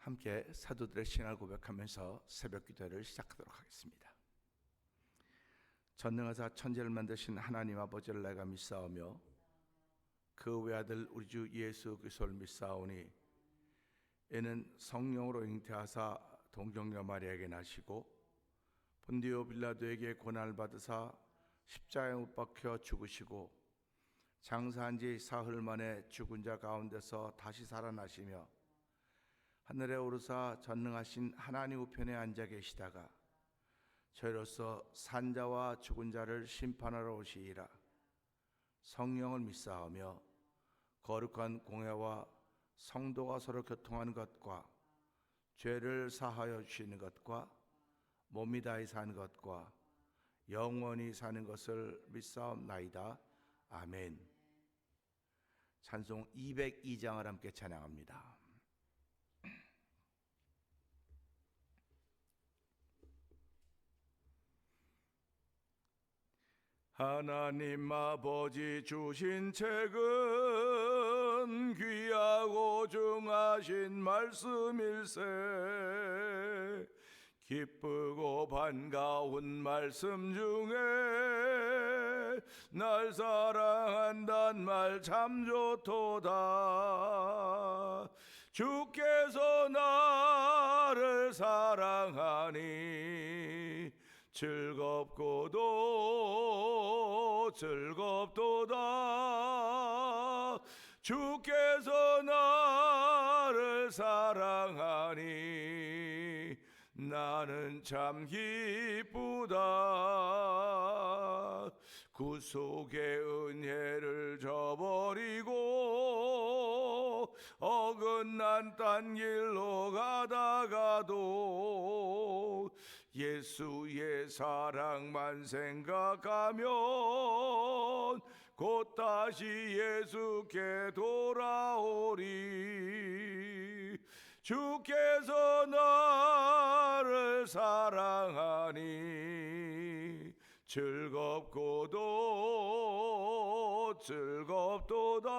함께 사도들의 신앙을 고백하면서 새벽 기도를 시작하도록 하겠습니다. 전능하사 천지를 만드신 하나님 아버지를 내가 믿사오며 그 외아들 우리 주 예수 그리스도를 믿사오니 이는 성령으로 잉태하사 동정녀 마리아에게 나시고 본디오 빌라도에게 고난을 받으사 십자가에 못 박혀 죽으시고 장사한 지 사흘 만에 죽은 자 가운데서 다시 살아나시며 하늘에 오르사 전능하신 하나님 우편에 앉아 계시다가 저희로서 산자와 죽은 자를 심판하러 오시리라. 성령을 믿사오며 거룩한 공회와 성도가 서로 교통하는 것과 죄를 사하여 주시는 것과 몸이 다히 사는 것과 영원히 사는 것을 믿사옵나이다. 아멘. 찬송 202장을 함께 찬양합니다. 하나님 아버지 주신 책은 귀하고 중하신 말씀일세. 기쁘고 반가운 말씀 중에 날 사랑한단 말 참 좋도다. 주께서 나를 사랑하니 즐겁고도 즐겁도다. 주께서 나를 사랑하니 나는 참 기쁘다. 구속의 은혜를 저버리고 어긋난 딴 길로 가다가도 예수의 사랑만 생각하면 곧 다시 예수께 돌아오리. 주께서 나를 사랑하니 즐겁고도 즐겁도다.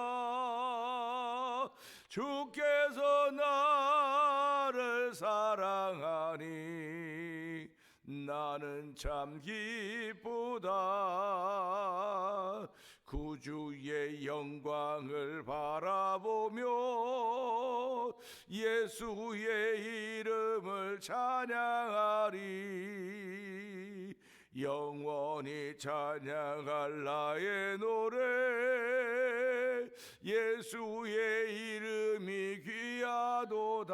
주께서 나를 사랑하니 나는 참 기쁘다. 구주의 영광을 바라보며 예수의 이름을 찬양하리. 영원히 찬양할 나의 노래 예수의 이름이 귀하도다.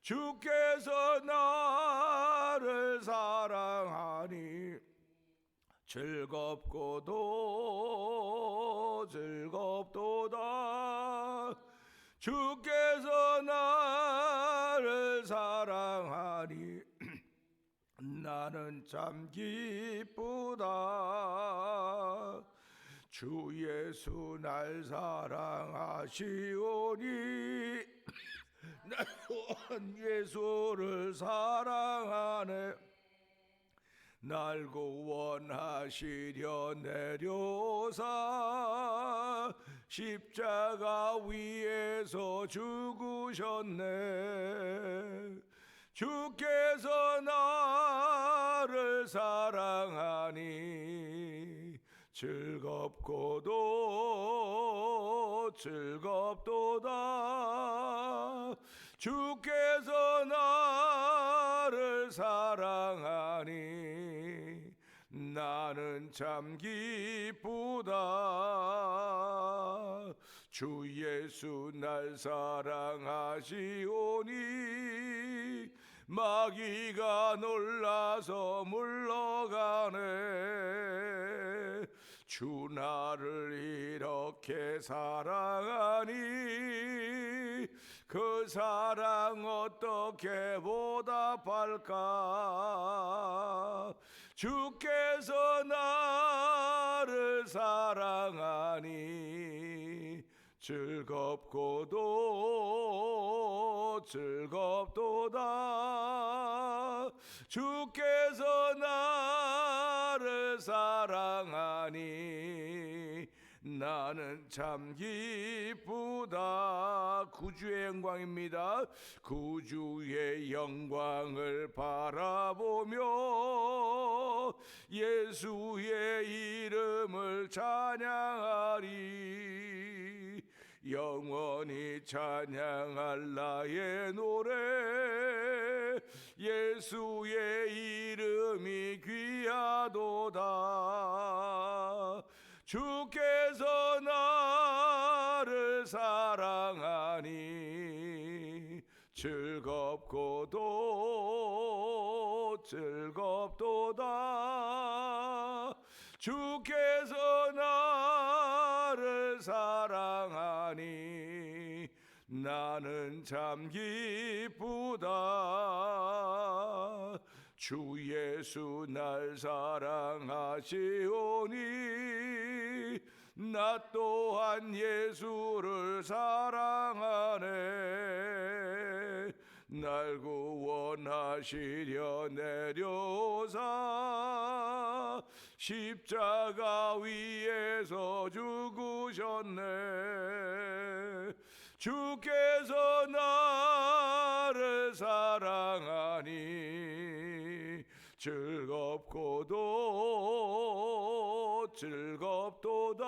주께서 나를 사랑하니 즐겁고도 즐겁도다. 주께서 나를 사랑하니 나는 참 기쁘다. 주 예수 날 사랑하시오니 나 또한 예수를 사랑하네. 날 구원하시려 내려오사 십자가 위에서 죽으셨네. 주께서 나를 사랑하니 즐겁고도 즐겁도다. 주께서 나를 사랑하니 나는 참 기쁘다. 주 예수 날 사랑하시오니 마귀가 놀라서 물러가네. 주 나를 이렇게 사랑하니 그 사랑 어떻게 보답할까. 주께서 나를 사랑하니 즐겁고도 즐겁도다. 주께서 나를 사랑하니 나는 참 기쁘다. 바라보다. 구주의 영광입니다. 구주의 영광을 바라보며 예수의 이름을 찬양하리. 영원히 찬양할 나의 노래, 예수의 이름이 귀하도다. 주께서 나를 사랑하니 즐겁고도 즐겁도다. 주께서 나를 사랑하니 나는 참 기쁘다. 주 예수 날 사랑하시오니 나 또한 예수를 사랑하네. 날 구원하시려 내려오사 십자가 위에서 죽으셨네. 주께서 나를 사랑하니 즐겁고도 즐겁도다.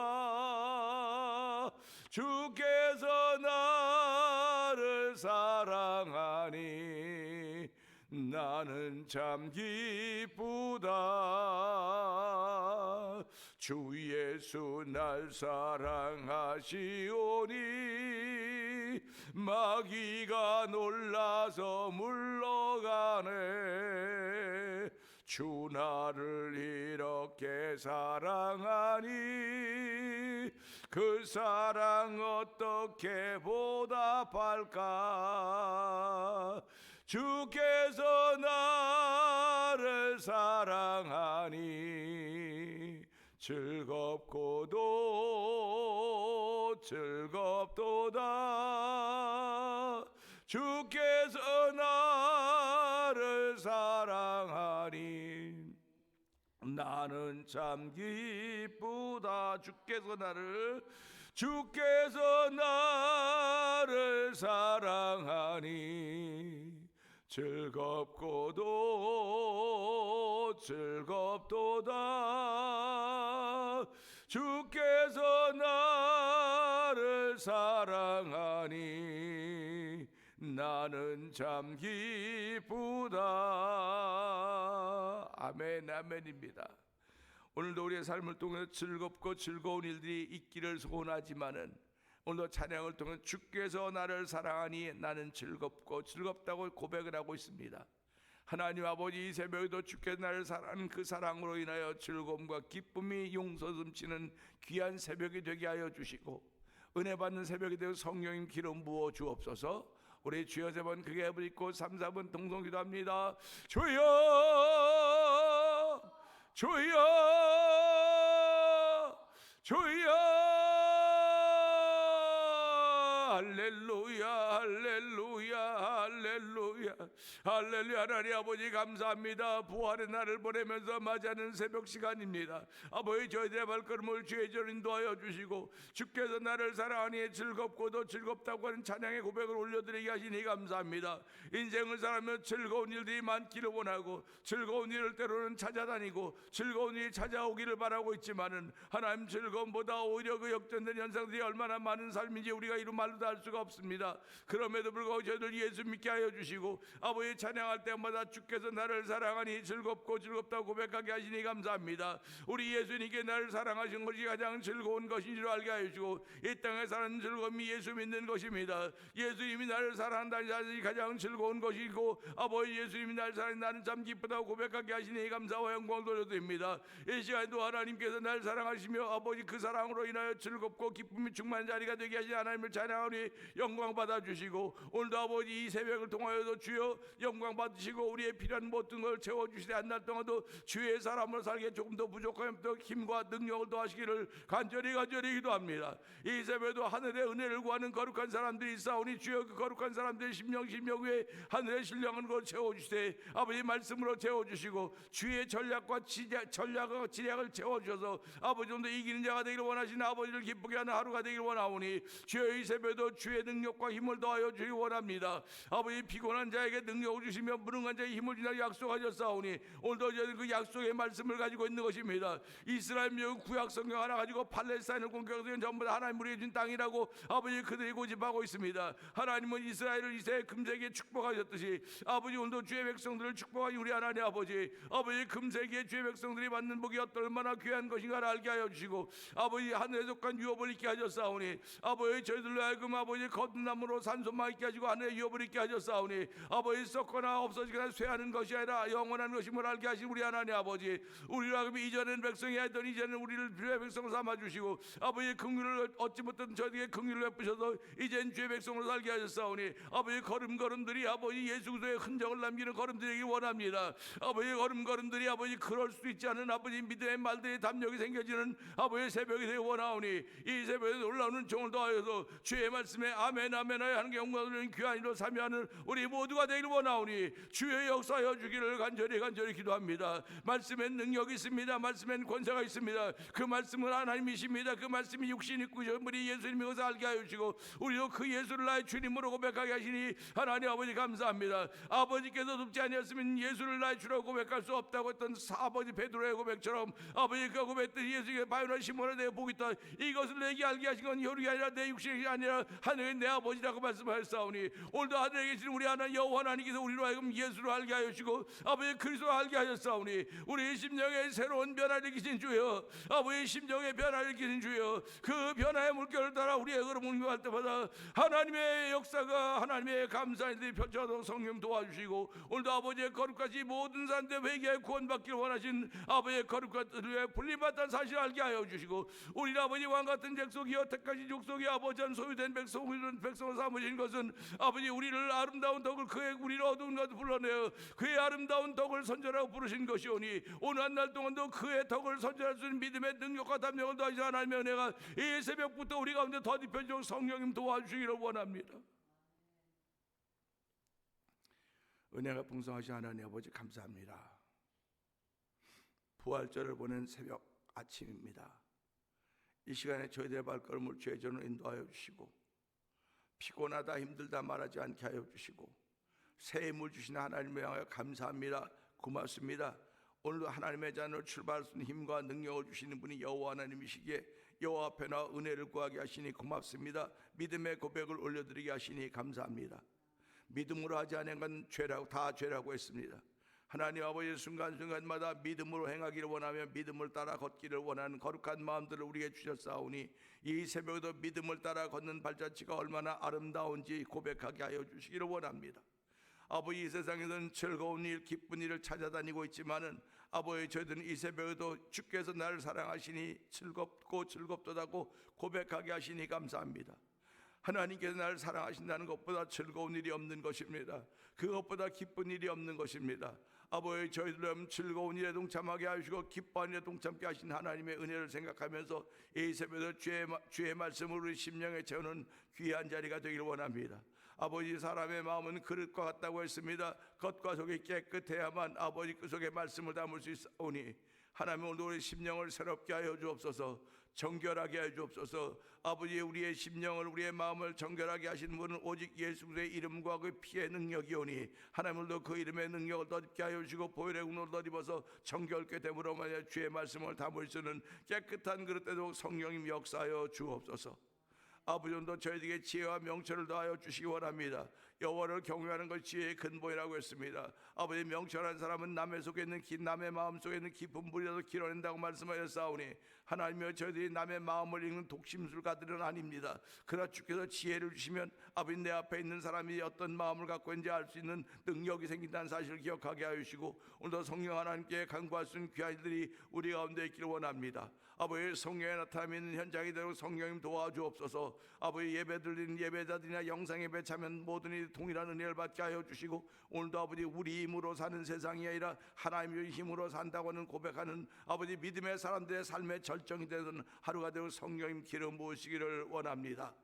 주께서 나를 사랑하니 나는 참 기쁘다. 주 예수 날 사랑하시오니 마귀가 놀라서 물러가네. 주 나를 이렇게 사랑하니 그 사랑 어떻게 보답할까. 주께서 나를 사랑하니 즐겁고도 즐겁도다. 주께서 나를 사랑하니 나는 참 기쁘다. 주께서 나를 사랑하니 즐겁고도 즐겁도다. 주께서 나를 사랑하니 나는 참 기쁘다. 아멘, 아멘입니다. 오늘도 우리의 삶을 통해 즐겁고 즐거운 일들이 있기를 소원하지만은 오늘도 찬양을 통해 주께서 나를 사랑하니 나는 즐겁고 즐겁다고 고백을 하고 있습니다. 하나님 아버지, 이 새벽에도 주께서 나를 사랑하는 그 사랑으로 인하여 즐거움과 기쁨이 용서숨치는 귀한 새벽이 되게 하여 주시고 은혜 받는 새벽이 되어 성령님 기름 부어 주옵소서. 우리 주여 세 번 크게 부르고 3, 4번 동성 기도합니다. 주여 주여 주여. 할렐루야 할렐루야 할렐루야 할렐루야. 하나님 아버지 감사합니다. 부활의 날을 보내면서 맞이하는 새벽 시간입니다. 아버지, 저희들의 발걸음을 주의 절 인도하여 주시고 주께서 나를 사랑하니 즐겁고도 즐겁다고 하는 찬양의 고백을 올려드리게 하시니 감사합니다. 인생을 살아가며 즐거운 일들이 많기를 원하고 즐거운 일을 때로는 찾아다니고 즐거운 일이 찾아오기를 바라고 있지만은 하나님, 즐거움보다 오히려 그 역전된 현상들이 얼마나 많은 삶인지 우리가 이루 말로 다 알 수가 없습니다. 그럼에도 불구하고 저희들 예수 믿게 하여 주시고 아버지, 찬양할 때마다 주께서 나를 사랑하니 즐겁고 즐겁다고 고백하게 하시니 감사합니다. 우리 예수님께 나를 사랑하신 것이 가장 즐거운 것인 줄 알게 하여 주시고 이 땅에 사는 즐거움이 예수 믿는 것입니다. 예수님이 나를 사랑한다는 것이 가장 즐거운 것이고 아버지, 예수님이 나를 사랑해 나는 참 기쁘다고 고백하게 하시니 감사와 영광을 돌려드립니다. 이 시간에도 하나님께서 나를 사랑하시며 아버지, 그 사랑으로 인하여 즐겁고 기쁨이 충만한 자리가 되게 하신 하나님을 찬양하니 영광 받아주시고 오늘도 아버지 이 새벽을 통하여도 주여 영광 받으시고 우리의 필요한 모든 걸 채워주시되 한 날 동안도 주의 사람으로 살기에 조금 더 부족하면 더 힘과 능력을 더하시기를 간절히 기도합니다. 이 새벽에도 하늘의 은혜를 구하는 거룩한 사람들이 있사오니 주여 그 거룩한 사람들의 심령 위에 하늘의 신령한 걸 채워주시되 아버지 말씀으로 채워주시고 주의 전략과 지략을 채워주셔서 아버지 좀 더 이기는 자가 되기를 원하시는 아버지를 기쁘게 하는 하루가 되기를 원하오니 주여 이 새벽에도 오늘도 주의 능력과 힘을 더하여 주기 원합니다. 아버지 피곤한 자에게 능력을 주시며 무능한 자에게 힘을 주라 약속하셨사오니 오늘도 저희는 그 약속의 말씀을 가지고 있는 것입니다. 이스라엘 민족 구약 성경 하나 가지고 팔레스타인을 공격해서 전부 다 하나님 우리에게 준 땅이라고 아버지 그들이 고집하고 있습니다. 하나님은 이스라엘을 이새 금세기에 축복하셨듯이 아버지 오늘도 주의 백성들을 축복하니 우리 하나님 아버지 금세기에 주의 백성들이 받는 복이 얼마나 귀한 것인가를 알게 하여 주시고 아버지 하늘에 속한 유업을 있게 하셨사오니 아버지 저희들로 하여금 아버지 거듭남으로 산소만 있게 하시고 하늘의 유업을 있게 하셨사오니 아버지 썩거나 없어지거나 쇠하는 것이 아니라 영원한 것임을 알게 하신 우리 하나님 아버지 우리로 하여금 이전에는 백성이 하던 이제는 우리를 주의 백성으로 삼아주시고 아버지 긍휼을 얻지 못한 저희에게 긍휼을 베푸셔서 이젠 주의 백성으로 살게 하셨사오니 아버지 걸음걸음들이 아버지 예수 그리스도의 흔적을 남기는 걸음들이기 원합니다. 아버지 걸음걸음들이 아버지 그럴 수 있지 않은 아버지 믿음의 말들의 담력이 생겨지는 아버지 새벽이 되어 원하오니 이 새벽에 놀라우는 종을 더하여서 주의 말씀에 아멘 아멘 하여 하는 게 영광을 귀한 이로 참여하는 우리 모두가 되기를 원하오니 주의 역사하여 주기를 간절히 기도합니다. 말씀엔 능력이 있습니다. 말씀엔 권세가 있습니다. 그 말씀은 하나님이십니다. 그 말씀이 육신 입고 우리 예수님이 것을 알게 하여 주시고 우리도 그 예수를 나의 주님으로 고백하게 하시니 하나님 아버지 감사합니다. 아버지께서 돕지 아니었으면 예수를 나의 주라고 고백할 수 없다고 했던 아버지 베드로의 고백처럼 아버지가 고백했던 예수에게 바요나 시몬아 내가 복이 있다 이것을 내게 알게 하신 건 혈육이 아니라 내 육신이 아니라 하늘의 내 아버지라고 말씀하셨사오니 오늘도 하늘에 계신 우리 하나님 여호와 하나님께서 우리로 하여금 예수를 알게 하여 주시고 아버지 그리스도를 알게 하셨사오니 우리 심령에 새로운 변화를 일으키신 주여 아버지 심정의 변화를 일으키신 주여 그 변화의 물결을 따라 우리의 걸음을 갈 때마다 하나님의 역사가 하나님의 감사의 일이 펼쳐서 성령 도와주시고 오늘도 아버지의 거룩까지 모든 사람들 회개에 구원받기를 원하신 아버지의 거룩과들의 분리받던 사실을 알게 하여 주시고 우리 아버지 왕같은 족속이여 택하신 족속이 아버지한 소유된 백성을 삼으신 것은 아버지 우리를 아름다운 덕을 그의 우리를 어두운 것을 불러내어 그의 아름다운 덕을 선전하고 부르신 것이오니 오늘 한 날 동안도 그의 덕을 선전할 수 있는 믿음의 능력과 담력을 더하시는 하나님의 은혜가 이 새벽부터 우리 가운데 더딥혀지고 성령님 도와주시기를 원합니다. 은혜가 풍성하신 하나님 아버지 감사합니다. 부활절을 보낸 새벽 아침입니다. 이 시간에 저희들의 발걸음을 주의 전으로 인도하여 주시고 피곤하다 힘들다 말하지 않게 하여 주시고 새 힘을 주시는 하나님을 향하여 감사합니다. 고맙습니다. 오늘도 하나님의 자녀로 출발할 수 있는 힘과 능력을 주시는 분이 여호와 하나님이시기에 여호와 앞에 나와 은혜를 구하게 하시니 고맙습니다. 믿음의 고백을 올려드리게 하시니 감사합니다. 믿음으로 하지 않은 건 죄라고 다 죄라고 했습니다. 하나님 아버지 순간순간마다 믿음으로 행하기를 원하며 믿음을 따라 걷기를 원하는 거룩한 마음들을 우리에게 주셨사오니 이 새벽에도 믿음을 따라 걷는 발자취가 얼마나 아름다운지 고백하게 하여 주시기를 원합니다. 아버지 이 세상에서는 즐거운 일 기쁜 일을 찾아다니고 있지만은 아버지 저희들은 이 새벽에도 주께서 나를 사랑하시니 즐겁도다고 고백하게 하시니 감사합니다. 하나님께서 나를 사랑하신다는 것보다 즐거운 일이 없는 것입니다. 그것보다 기쁜 일이 없는 것입니다. 아버지 저희들 즐거운 일에 동참하게 하시고 기뻐하는 일에 동참케 하신 하나님의 은혜를 생각하면서 이 새벽에 주의 말씀을 우리 심령에 채우는 귀한 자리가 되기를 원합니다. 아버지 사람의 마음은 그릇과 같다고 했습니다. 겉과 속이 깨끗해야만 아버지 그 속에 말씀을 담을 수 있사오니 하나님 오늘 우리 심령을 새롭게 하여 주옵소서. 정결하게 하여 주옵소서. 아버지 우리의 심령을 우리의 마음을 정결하게 하시는 분은 오직 예수 그리스도의 이름과 그 피의 능력이오니 하나님도 그 이름의 능력을 덧입게 하여 주시고 보혈의 운을 덧입어서 정결케 됨으로 말하여 주의 말씀을 담을 수 있는 깨끗한 그릇에도 성령님 역사하여 주옵소서. 아버지 오늘도 저희에게 지혜와 명철을 더하여 주시기 원합니다. 여호와를 경외하는 것이 지혜의 근본이라고 했습니다. 아버지 명철한 사람은 남의 속에 있는 남의 마음 속에 있는 깊은 물이라도 길어낸다고 말씀하셨사오니 하나님이여 저희들이 남의 마음을 읽는 독심술가들은 아닙니다. 그러나 주께서 지혜를 주시면 아버지 내 앞에 있는 사람이 어떤 마음을 갖고 있는지 알 수 있는 능력이 생긴다는 사실을 기억하게 하여 주시고 오늘도 성령 하나님께 간구할 수 있는 귀한 일들이 우리 가운데 있기를 원합니다. 아버지 성령에 나타나며 있는 현장이 되도록 성령님 도와주옵소서. 아버지 예배 드리는 예배자들이나 영상 예배 참여한 모든 이 동일한 은혜를 받게 하여 주시고 오늘도 아버지 우리 힘으로 사는 세상이 아니라 하나님의 힘으로 산다고는 고백하는 아버지 믿음의 사람들의 삶의 절정이 되는 하루가 되어 성령님 기름 부으시기를 원합니다.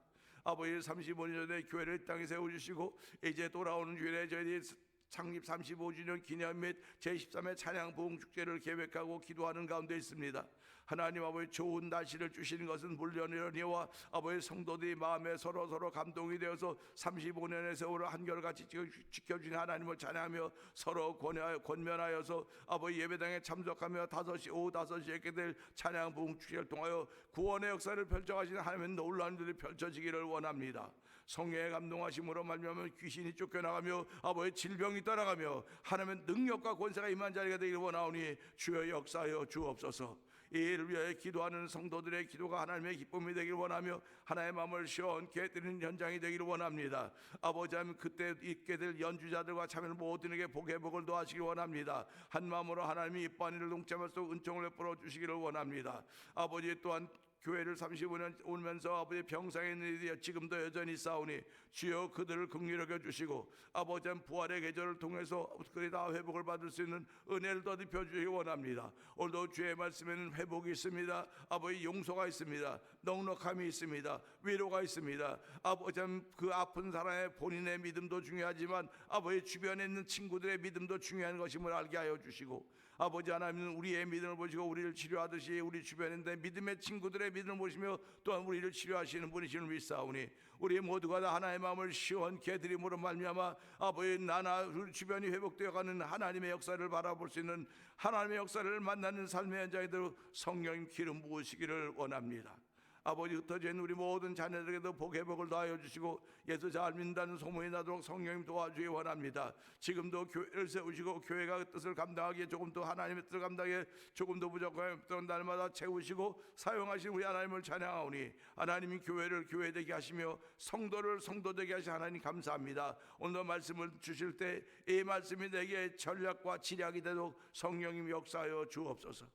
아버지 35년 전에 교회를 땅에 세워주시고 이제 돌아오는 주일에 저희들이 창립 35주년 기념 및 제13회 찬양 부흥 축제를 계획하고 기도하는 가운데 있습니다. 하나님 아버지, 좋은 날씨를 주시는 것은 물론이니와 아버지, 성도들이 마음에 서로 감동이 되어서 35년의 세월을 한결같이 지켜주신 하나님을 찬양하며 서로 권면하여서 아버지 예배당에 참석하며 오후 5시에 있게 될 찬양 부흥 축제를 통하여 구원의 역사를 펼쳐가시는 하나님의 놀라운 일이 펼쳐지기를 원합니다. 성령의 감동하심으로 말미암아 귀신이 쫓겨나가며 아버지 질병이 떠나가며 하나님의 능력과 권세가 임한 자리가 되기를 원하오니 주여 역사하여 주옵소서. 이 일을 위하여 기도하는 성도들의 기도가 하나님의 기쁨이 되기를 원하며 하나님의 마음을 시원케 드리는 현장이 되기를 원합니다. 아버지 하나님, 그때 있게 될 연주자들과 참여하는 모든에게 복의 복을 도와주시기 원합니다. 한 마음으로 하나님이 이ಬ್ಬani를 동참할 수 은총을 베풀어 주시기를 원합니다. 아버지, 또한 교회를 35년 오면서 아버지 병상에 있는 이들이 지금도 여전히 싸우니 주여 그들을 긍휼히 여겨 주시고 아버지 부활의 계절을 통해서 그들이 다 회복을 받을 수 있는 은혜를 더입혀 주시기 원합니다. 오늘도 주의 말씀에는 회복이 있습니다. 아버지, 용서가 있습니다. 넉넉함이 있습니다. 위로가 있습니다. 아버지, 그 아픈 사람의 본인의 믿음도 중요하지만 아버지 주변에 있는 친구들의 믿음도 중요한 것임을 알게 하여 주시고 아버지 하나님은 우리의 믿음을 보시고 우리를 치료하듯이 우리 주변에 있는 믿음의 친구들의 믿음을 보시며 또한 우리를 치료하시는 분이심을 믿사오니 우리 모두가 다 하나님의 마음을 시원케 드림으로 말미암아 아버지, 나나 우리 주변이 회복되어가는 하나님의 역사를 바라볼 수 있는 하나님의 역사를 만나는 삶의 현장에도 성령님 기름 부으시기를 원합니다. 아버지, 흩어져 있는 우리 모든 자녀들에게도 복의 복을 더하여 주시고 예수 잘 믿는다는 소문이 나도록 성령님 도와주기 원합니다. 지금도 교회를 세우시고 교회가 그 뜻을 감당하기에 조금 더 하나님의 뜻을 감당하기에 조금 더 부족한 날마다 채우시고 사용하신 우리 하나님을 찬양하오니 하나님이 교회를 교회되게 하시며 성도를 성도되게 하신 하나님 감사합니다. 오늘 말씀을 주실 때 이 말씀이 내게 전략과 지략이 되도록 성령님 역사하여 주옵소서.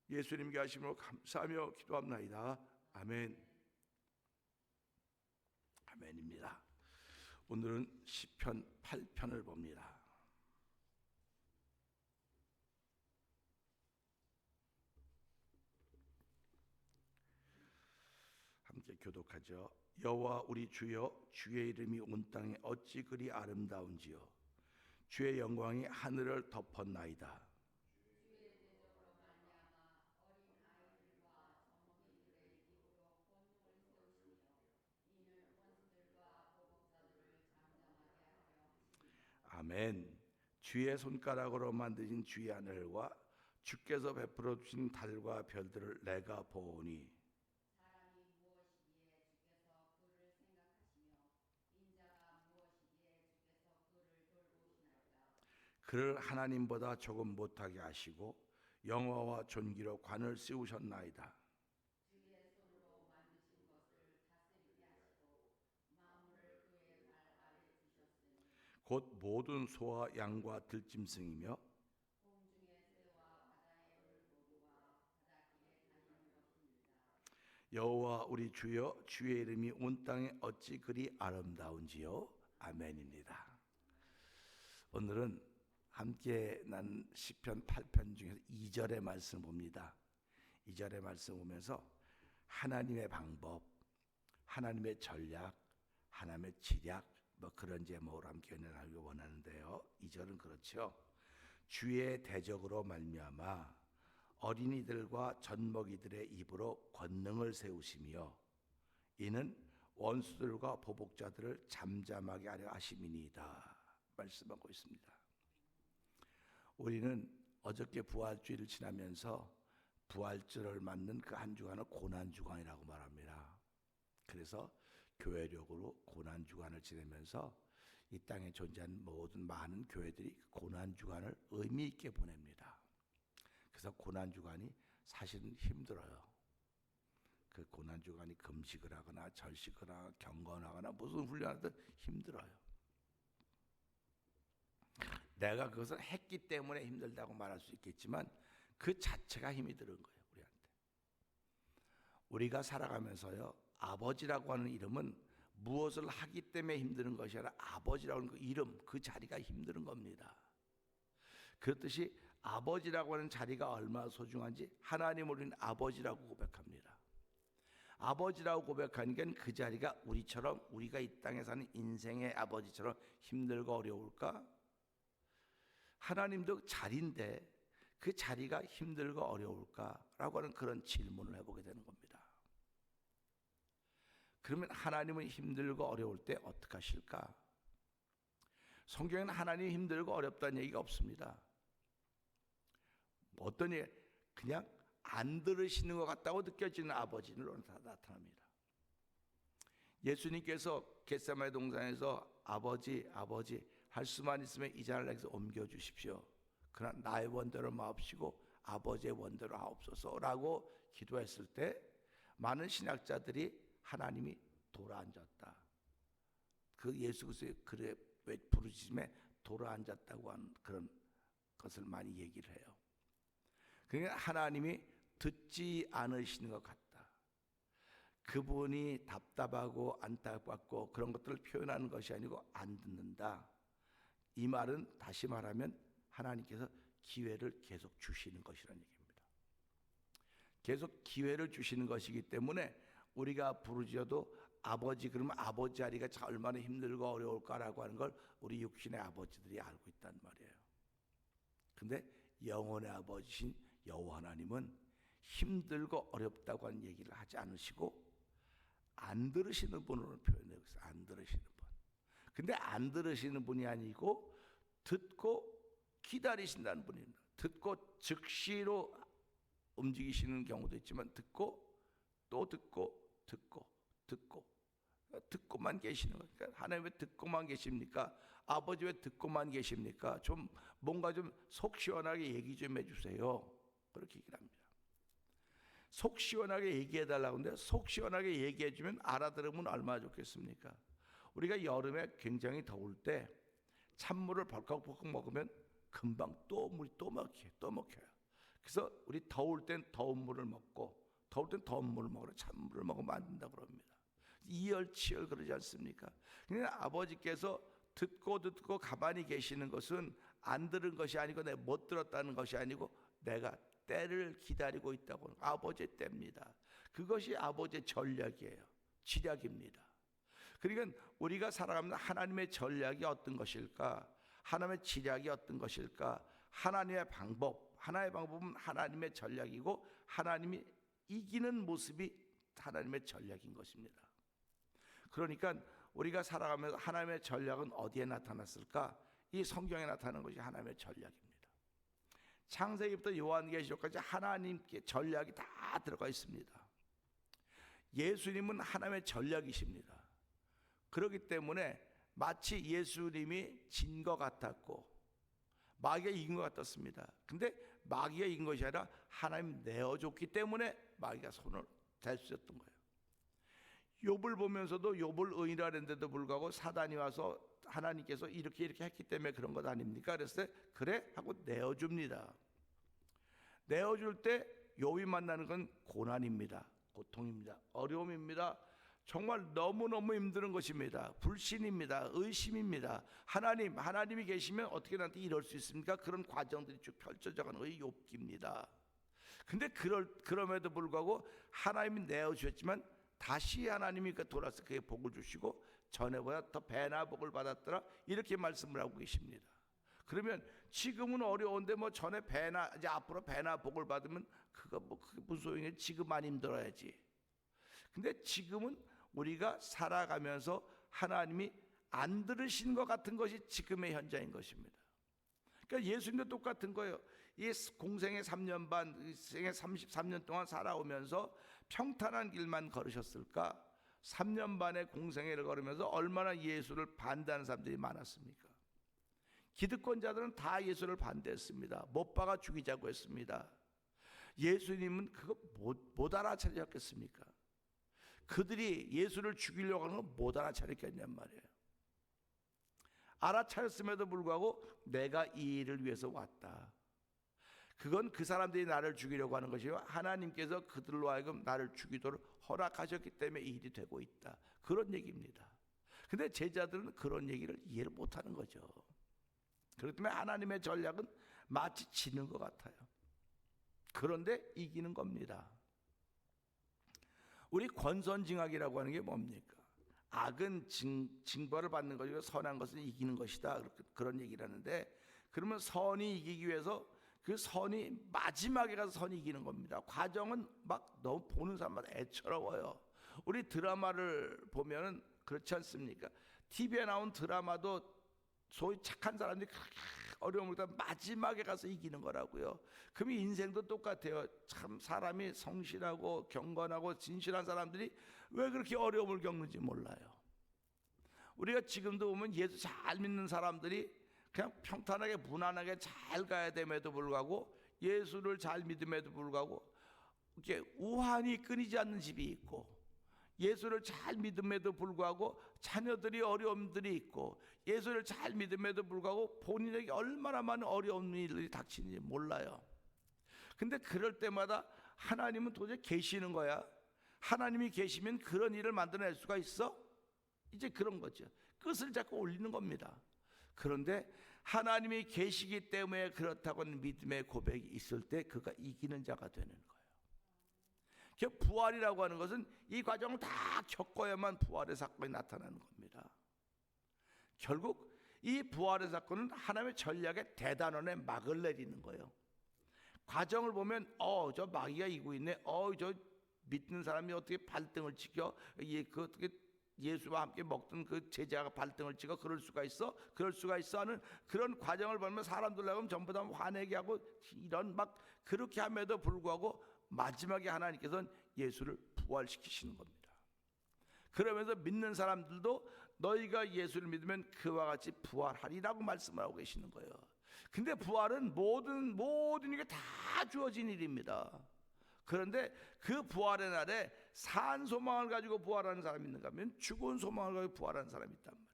예수님께 하심으로 감사하며 기도합나이다. 아멘. 아멘입니다. 오늘은 시편 8편을 봅니다. 함께 교독하죠. 여호와 우리 주여, 주의 이름이 온 땅에 어찌 그리 아름다운지요. 주의 영광이 하늘을 덮었나이다. 아멘. 주의 손가락으로 만드신 주의 하늘과 주께서 베풀어 주신 달과 별들을 내가 보오니 사람이 무엇이기에 주께서 그를 생각하시며 인자가 무엇이기에 주께서 그를 돌보시나이까. 그를 하나님보다 조금 못하게 하시고 영화와 존귀로 관을 씌우셨나이다. 주의 손으로 만드신 것을 다스리게 하시고 만물을 그의 발 아래 두셨으니 곧 모든 소와 양과 들짐승이며 공중의 새와 바다의 물고기와 바닷길에 다니는 것입니다. 여호와 우리 주여, 주의 이름이 온 땅에 어찌 그리 아름다운지요. 아멘입니다. 오늘은 함께 난 시편 8편 중에서 2절의 말씀을 봅니다. 2절의 말씀 보면서 하나님의 방법, 하나님의 전략, 하나님의 지략, 그런 제목으로 함께 은혜를 하기 원하는데요. 2절은 그렇죠. 주의 대적으로 말미암아 어린이들과 젖먹이들의 입으로 권능을 세우시며 이는 원수들과 보복자들을 잠잠하게 하려 하심이니이다 말씀하고 있습니다. 우리는 어저께 부활주일을 지나면서 부활절을 맞는 그 한 주간을 고난주간이라고 말합니다. 그래서 교회력으로 고난주간을 지내면서 이 땅에 존재하는 모든 많은 교회들이 고난주간을 의미 있게 보냅니다. 그래서 고난주간이 사실은 힘들어요. 그 고난주간이 금식을 하거나 절식을 하거나 경건하거나 무슨 훈련하든 힘들어요. 내가 그것을 했기 때문에 힘들다고 말할 수 있겠지만 그 자체가 힘이 드는 거예요. 우리한테. 우리가 살아가면서요, 아버지라고 하는 이름은 무엇을 하기 때문에 힘드는 것이 아니라 아버지라고 하는 그 이름, 그 자리가 힘드는 겁니다. 그렇듯이 아버지라고 하는 자리가 얼마나 소중한지 하나님을 우리는 아버지라고 고백합니다. 아버지라고 고백하니까 그 자리가 우리처럼, 우리가 이 땅에 사는 인생의 아버지처럼 힘들고 어려울까? 하나님도 자리인데 그 자리가 힘들고 어려울까라고 하는 그런 질문을 해보게 되는 겁니다. 그러면 하나님은 힘들고 어려울 때 어떻게 하실까? 성경에는 하나님이 힘들고 어렵다는 얘기가 없습니다. 어떤 일, 그냥 안 들으시는 것 같다고 느껴지는 아버지를 나타납니다. 예수님께서 겟세마네 동산에서 아버지 할 수만 있으면 이 잔을 내게서 옮겨주십시오. 그러나 나의 원대로 마옵시고 아버지의 원대로 하옵소서라고 기도했을 때 많은 신학자들이 하나님이 돌아앉았다, 그 예수 그리스도의 그의 부르짖음에 돌아앉았다고 하는 그런 것을 많이 얘기를 해요. 그러니까 하나님이 듣지 않으시는 것 같다, 그분이 답답하고 안타깝고 그런 것들을 표현하는 것이 아니고 안 듣는다. 이 말은 다시 말하면 하나님께서 기회를 계속 주시는 것이라는 얘기입니다. 계속 기회를 주시는 것이기 때문에 우리가 부르짖어도 아버지, 그러면 아버지 자리가 얼마나 힘들고 어려울까라고 하는 걸 우리 육신의 아버지들이 알고 있단 말이에요. 근데 영혼의 아버지신 여호와 하나님은 힘들고 어렵다고 하는 얘기를 하지 않으시고 안 들으시는 분으로 표현해요. 안 들으시는 분. 근데 안 들으시는 분이 아니고 듣고 기다리신다는 분입니다. 듣고 즉시로 움직이시는 경우도 있지만 듣고 또 듣고만 계시는 거예요. 그러니까 하나님 왜 듣고만 계십니까? 아버지 왜 듣고만 계십니까? 좀 뭔가 좀 속 시원하게 얘기 좀 해주세요. 그렇게 얘기를 합니다. 속 시원하게 얘기해 달라고 하는데 속 시원하게 얘기해 주면 알아들으면 얼마나 좋겠습니까? 우리가 여름에 굉장히 더울 때 찬물을 벌컥벌컥 먹으면 금방 또 물이 또 먹혀요. 그래서 우리 더울 땐 더운 물을 먹고 더울 땐 더운 물을 먹으라, 찬물을 먹으면 안 된다고 그럽니다. 이열치열 그러지 않습니까? 그러니까 아버지께서 듣고 가만히 계시는 것은 안 들은 것이 아니고 내가 못 들었다는 것이 아니고 내가 때를 기다리고 있다고, 아버지의 때입니다. 그것이 아버지의 전략이에요. 지략입니다. 그러니까 우리가 살아가면 하나님의 전략이 어떤 것일까? 하나님의 지략이 어떤 것일까? 하나님의 방법, 하나의 방법은 하나님의 전략이고 하나님이 이기는 모습이 하나님의 전략인 것입니다. 그러니까 우리가 살아가면서 하나님의 전략은 어디에 나타났을까? 이 성경에 나타나는 것이 하나님의 전략입니다. 창세기부터 요한계시록까지 하나님께 전략이 다 들어가 있습니다. 예수님은 하나님의 전략이십니다. 그렇기 때문에 마치 예수님이 진 것 같았고 마귀가 이긴 것 같았습니다. 근데 마귀가 이긴 것이 아니라 하나님 내어줬기 때문에 마귀가 손을 댈 수 있었던 거예요. 욥을 보면서도 욥을 의인이라 했는데도 불구하고 사단이 와서 하나님께서 이렇게 했기 때문에 그런 것 아닙니까? 그랬을 때 그래? 하고 내어줍니다. 내어줄 때 욥이 만나는 건 고난입니다. 고통입니다. 어려움입니다. 정말 너무너무 힘든 것입니다. 불신입니다. 의심입니다. 하나님이 계시면 어떻게 나한테 이럴 수 있습니까? 그런 과정들이 쭉 펼쳐져가는 것이 욥기입니다. 근데 그럼에도 불구하고 하나님이 내어주셨지만 다시 하나님이 돌아서 그에게 복을 주시고 전에보다 더 배나 복을 받았더라, 이렇게 말씀을 하고 계십니다. 그러면 지금은 어려운데 뭐 전에 배나, 이제 앞으로 배나 복을 받으면 그게 무슨 소용이에요? 지금 안 힘들어야지. 근데 지금은 우리가 살아가면서 하나님이 안 들으신 것 같은 것이 지금의 현장인 것입니다. 그러니까 예수님도 똑같은 거예요. 이 공생의 3년 반, 생의 33년 동안 살아오면서 평탄한 길만 걸으셨을까? 3년 반의 공생애를 걸으면서 얼마나 예수를 반대하는 사람들이 많았습니까? 기득권자들은 다 예수를 반대했습니다. 못 박아 죽이자고 했습니다. 예수님은 그거 못 알아차렸겠습니까? 그들이 예수를 죽이려고 하는 건 못 알아차렸겠냔 말이에요. 알아차렸음에도 불구하고 내가 이 일을 위해서 왔다. 그건 그 사람들이 나를 죽이려고 하는 것이요, 하나님께서 그들로 하여금 나를 죽이도록 허락하셨기 때문에 이 일이 되고 있다. 그런 얘기입니다. 근데 제자들은 그런 얘기를 이해를 못하는 거죠. 그렇기 때문에 하나님의 전략은 마치 지는 것 같아요. 그런데 이기는 겁니다. 우리 권선징악이라고 하는 게 뭡니까? 악은 징벌을 받는 것이고 선한 것을 이기는 것이다, 그런 얘기를 하는데, 그러면 선이 이기기 위해서 그 선이 마지막에 가서 선이 이기는 겁니다. 과정은 막 너무 보는 사람마다 애처로워요. 우리 드라마를 보면은 그렇지 않습니까? TV에 나온 드라마도 소위 착한 사람들이 그렇게 어려움을 겪다 마지막에 가서 이기는 거라고요. 그럼 인생도 똑같아요. 참 사람이 성실하고 경건하고 진실한 사람들이 왜 그렇게 어려움을 겪는지 몰라요. 우리가 지금도 보면 예수 잘 믿는 사람들이 그냥 평탄하게 무난하게 잘 가야 됨에도 불구하고, 예수를 잘 믿음에도 불구하고 이렇게 우환이 끊이지 않는 집이 있고, 예수를 잘 믿음에도 불구하고 자녀들이 어려움들이 있고, 예수를 잘 믿음에도 불구하고 본인에게 얼마나 많은 어려운 일들이 닥치는지 몰라요. 근데 그럴 때마다 하나님은 도저히 계시는 거야. 하나님이 계시면 그런 일을 만들어낼 수가 있어? 이제 그런 거죠. 끝을 자꾸 올리는 겁니다. 그런데 하나님이 계시기 때문에 그렇다고 하는 믿음의 고백이 있을 때 그가 이기는 자가 되는 거예요. 부활이라고 하는 것은 이 과정을 다 겪어야만 부활의 사건이 나타나는 겁니다. 결국 이 부활의 사건은 하나님의 전략의 대단원의 막을 내리는 거예요. 과정을 보면 저 마귀가 이기고 있네. 저 믿는 사람이 어떻게 발등을 찍혀? 그 어떻게 예수와 함께 먹던 그 제자가 발등을 찍어? 그럴 수가 있어? 그럴 수가 있어? 하는 그런 과정을 보면 사람들 나가면 전부 다 화내게 하고 이런 막 그렇게 함에도 불구하고 마지막에 하나님께서는 예수를 부활시키시는 겁니다. 그러면서 믿는 사람들도 너희가 예수를 믿으면 그와 같이 부활하리라고 말씀을 하고 계시는 거예요. 근데 부활은 모든 이게 다 주어진 일입니다. 그런데 그 부활의 날에 산 소망을 가지고 부활하는 사람이 있는가 하면 죽은 소망을 가지고 부활하는 사람이 있단 말이에요.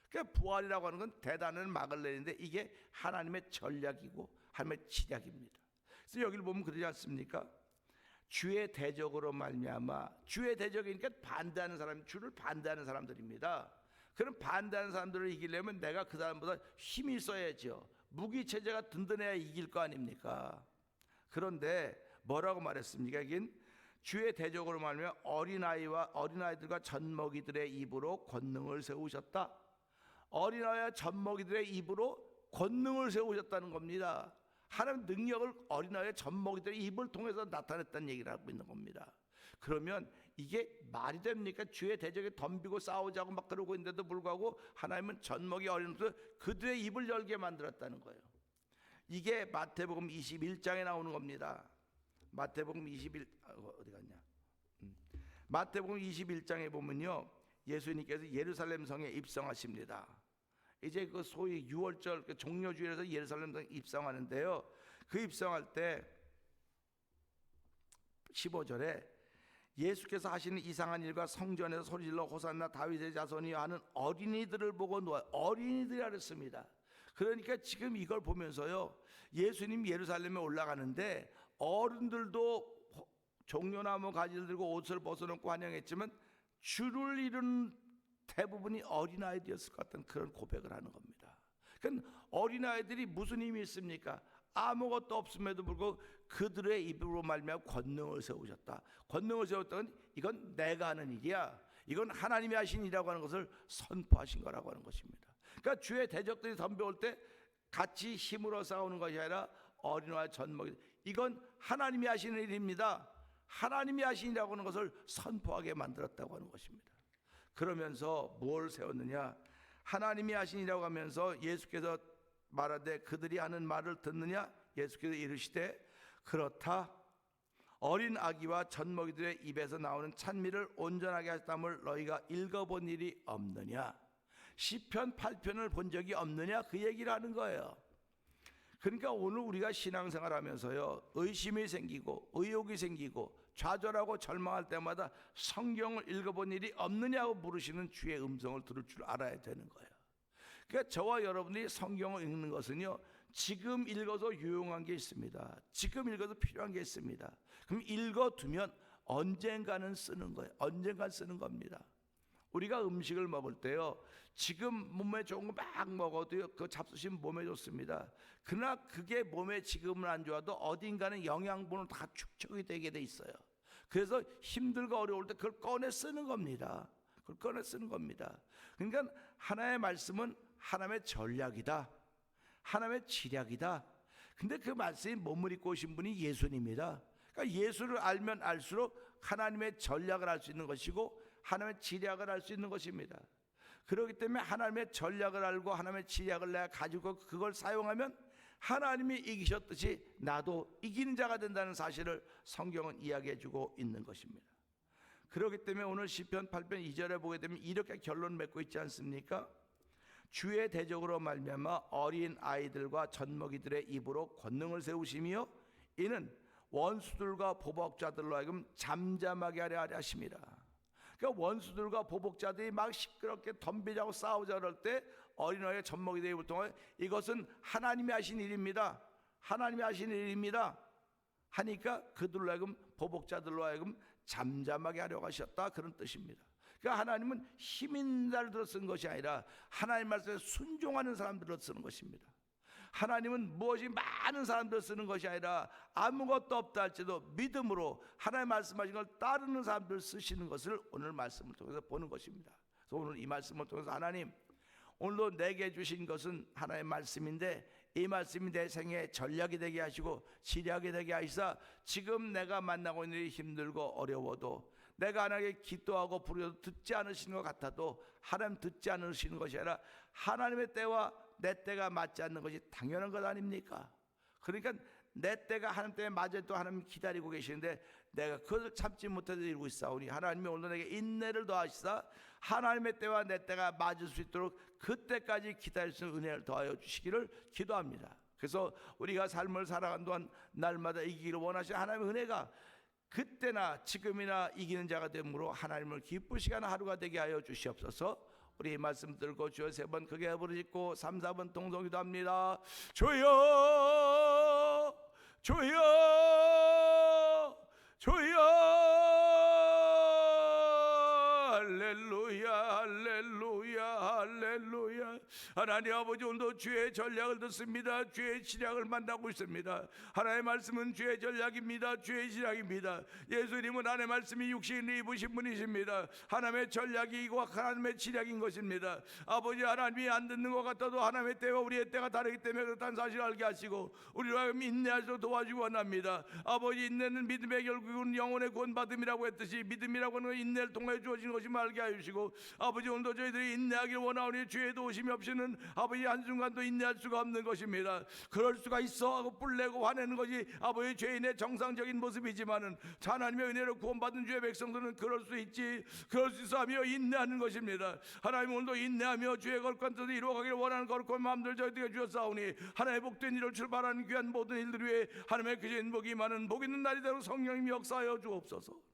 그러니까 부활이라고 하는 건 대단한 막을 내리는데 이게 하나님의 전략이고 하나님의 지략입니다. 그래서 여기를 보면 그러지 않습니까? 주의 대적으로 말미암아, 주의 대적이니까 반대하는 사람, 주를 반대하는 사람들입니다. 그럼 반대하는 사람들을 이기려면 내가 그 사람보다 힘이 있어야죠. 무기 체제가 든든해야 이길 거 아닙니까? 그런데 뭐라고 말했습니까? 이긴 주의 대적으로 말하면 어린아이들과 젖먹이들의 입으로 권능을 세우셨다. 어린아이와 젖먹이들의 입으로 권능을 세우셨다는 겁니다. 하나님 능력을 어린아이의 젖먹이들의 입을 통해서 나타냈다는 얘기를 하고 있는 겁니다. 그러면 이게 말이 됩니까? 주의 대적에 덤비고 싸우자고 막 그러고 있는데도 불구하고 하나님은 젖먹이 어린아이들 그들의 입을 열게 만들었다는 거예요. 이게 마태복음 21장에 나오는 겁니다. 마태복음 21장에 보면요, 예수님께서 예루살렘 성에 입성하십니다. 이제 그 소위 6월절 그 종려주일에서 예루살렘 성에 입성하는데요, 그 입성할 때 15절에 예수께서 하시는 이상한 일과 성전에서 소리질러 호산나 다윗의 자손이 하는 어린이들을 보고 어린이들이라 그랬습니다. 그러니까 지금 이걸 보면서요, 예수님 예루살렘에 올라가는데 어른들도 종려나무 가지를 들고 옷을 벗어놓고 환영했지만 주를 이룬 대부분이 어린아이들이었을 것 같은 그런 고백을 하는 겁니다. 그러니까 어린아이들이 무슨 힘이 있습니까? 아무것도 없음에도 불구하고 그들의 입으로 말미암아 권능을 세우셨다. 권능을 세웠다는 이건 내가 하는 일이야. 이건 하나님이 하신 일이라고 하는 것을 선포하신 거라고 하는 것입니다. 그러니까 주의 대적들이 덤벼올 때 같이 힘으로 싸우는 것이 아니라 어린아이와 젖먹이, 이건 하나님이 하시는 일입니다. 하나님이 하신 일이라고 하는 것을 선포하게 만들었다고 하는 것입니다. 그러면서 뭘 세웠느냐? 하나님이 하신 일이라고 하면서 예수께서 말하되 그들이 하는 말을 듣느냐? 예수께서 이르시되 그렇다. 어린 아기와 젖먹이들의 입에서 나오는 찬미를 온전하게 하셨다을 너희가 읽어본 일이 없느냐? 시편 8편을 본 적이 없느냐? 그 얘기를 하는 거예요. 그러니까 오늘 우리가 신앙생활하면서요, 의심이 생기고 의욕이 생기고 좌절하고 절망할 때마다 성경을 읽어본 일이 없느냐고 물으시는 주의 음성을 들을 줄 알아야 되는 거예요. 그러니까 저와 여러분들이 성경을 읽는 것은요, 지금 읽어서 유용한 게 있습니다. 지금 읽어서 필요한 게 있습니다. 그럼 읽어두면 언젠가는 쓰는 거예요. 언젠가는 쓰는 겁니다. 우리가 음식을 먹을 때요, 지금 몸에 좋은 거 막 먹어도요, 그 잡수시면 몸에 좋습니다. 그러나 그게 몸에 지금은 안 좋아도 어딘가는 영양분은 다 축적이 되게 돼 있어요. 그래서 힘들고 어려울 때 그걸 꺼내 쓰는 겁니다. 그걸 꺼내 쓰는 겁니다. 그러니까 하나님의 말씀은 하나님의 전략이다, 하나님의 지략이다. 근데 그 말씀이 몸을 입고 오신 분이 예수님입니다. 그러니까 예수를 알면 알수록 하나님의 전략을 알 수 있는 것이고 하나님의 지략을 알 수 있는 것입니다. 그렇기 때문에 하나님의 전략을 알고 하나님의 지략을 내가 가지고 그걸 사용하면 하나님이 이기셨듯이 나도 이기는 자가 된다는 사실을 성경은 이야기해 주고 있는 것입니다. 그렇기 때문에 오늘 시편 8편 2절에 보게 되면 이렇게 결론 맺고 있지 않습니까? 주의 대적으로 말미암아 어린 아이들과 젖먹이들의 입으로 권능을 세우시며 이는 원수들과 보복자들로 하여금 잠잠하게 하려 하심이라. 그러니까 원수들과 보복자들이 막 시끄럽게 덤비자고 싸우자 그럴 때 어린아이의 젖먹이들의 입을 통해 이것은 하나님이 하신 일입니다, 하나님이 하신 일입니다 하니까 그들로 하여금 보복자들로 하여금 잠잠하게 하려고 하셨다, 그런 뜻입니다. 그러니까 하나님은 힘 있는 자를 들어 쓰는 것이 아니라 하나님 말씀에 순종하는 사람들을 쓰는 것입니다. 하나님은 무엇이 많은 사람들을 쓰는 것이 아니라 아무것도 없다 할지라도 믿음으로 하나님 말씀하신 걸 따르는 사람들을 쓰시는 것을 오늘 말씀을 통해서 보는 것입니다. 그래서 오늘 이 말씀을 통해서 하나님, 오늘도 내게 주신 것은 하나님의 말씀인데 이 말씀이 내 생의 전략이 되게 하시고 지략이 되게 하시사 지금 내가 만나고 있는 일이 힘들고 어려워도 내가 하나님께 기도하고 부르짖어도 듣지 않으시는 것 같아도 하나님 듣지 않으시는 것이 아니라 하나님의 때와 내 때가 맞지 않는 것이 당연한 것 아닙니까? 그러니까 내 때가 하나님 때에 맞을 때 하나님 기다리고 계시는데 내가 그것을 참지 못해서 이루고 있사오니 하나님이 오늘 내게 인내를 더하시사 하나님의 때와 내 때가 맞을 수 있도록 그때까지 기다릴 수 있는 은혜를 더하여 주시기를 기도합니다. 그래서 우리가 삶을 살아가는 동안 날마다 이기기를 원하시는 하나님의 은혜가 그때나 지금이나 이기는 자가 되므로 하나님을 기쁘시게 하는 하루가 되게 하여 주시옵소서. 우리 말씀 들고 주여 3번 크게 부르짖고 3, 4번 동성 기도합니다. 주여 주여 주여 할렐루야 할렐루야 할렐루야. 하나님 아버지, 오늘도 주의 전략을 듣습니다. 주의 지략을 만나고 있습니다. 하나님의 말씀은 주의 전략입니다, 주의 지략입니다. 예수님은 하나님의 말씀이 육신을 입으신 분이십니다. 하나님의 전략이 이거 하나님의 지략인 것입니다. 아버지, 하나님이 안 듣는 것 같아도 하나님의 때와 우리의 때가 다르기 때문에 그렇다는 사실을 알게 하시고 우리로 하여금 인내하시도록 도와주기 원합니다. 아버지, 인내는 믿음의 결국은 영혼의 구원받음이라고 했듯이 믿음이라고 하는 인내를 통해 주어지는 것이 알게 하시고 아버지, 오늘도 저희들이 인내하기를 원하오니 주의 도우심이 없이는 아버지 한순간도 인내할 수가 없는 것입니다. 그럴 수가 있어 하고 뿔내고 화내는 것이 아버지 죄인의 정상적인 모습이지만은 하나님의 은혜로 구원받은 주의 백성들은 그럴 수 있지, 그럴 수 있어 하며 인내하는 것입니다. 하나님, 오늘도 인내하며 주의 거룩한 뜻을 이루어가기를 원하는 거룩한 마음들 저희들에게 주셨사오니 하나님의 복된 일을 출발하는 귀한 모든 일들 위해 하나님의 크신 복이 많은 복 있는 날이 되도록 성령님이 역사하여 주옵소서.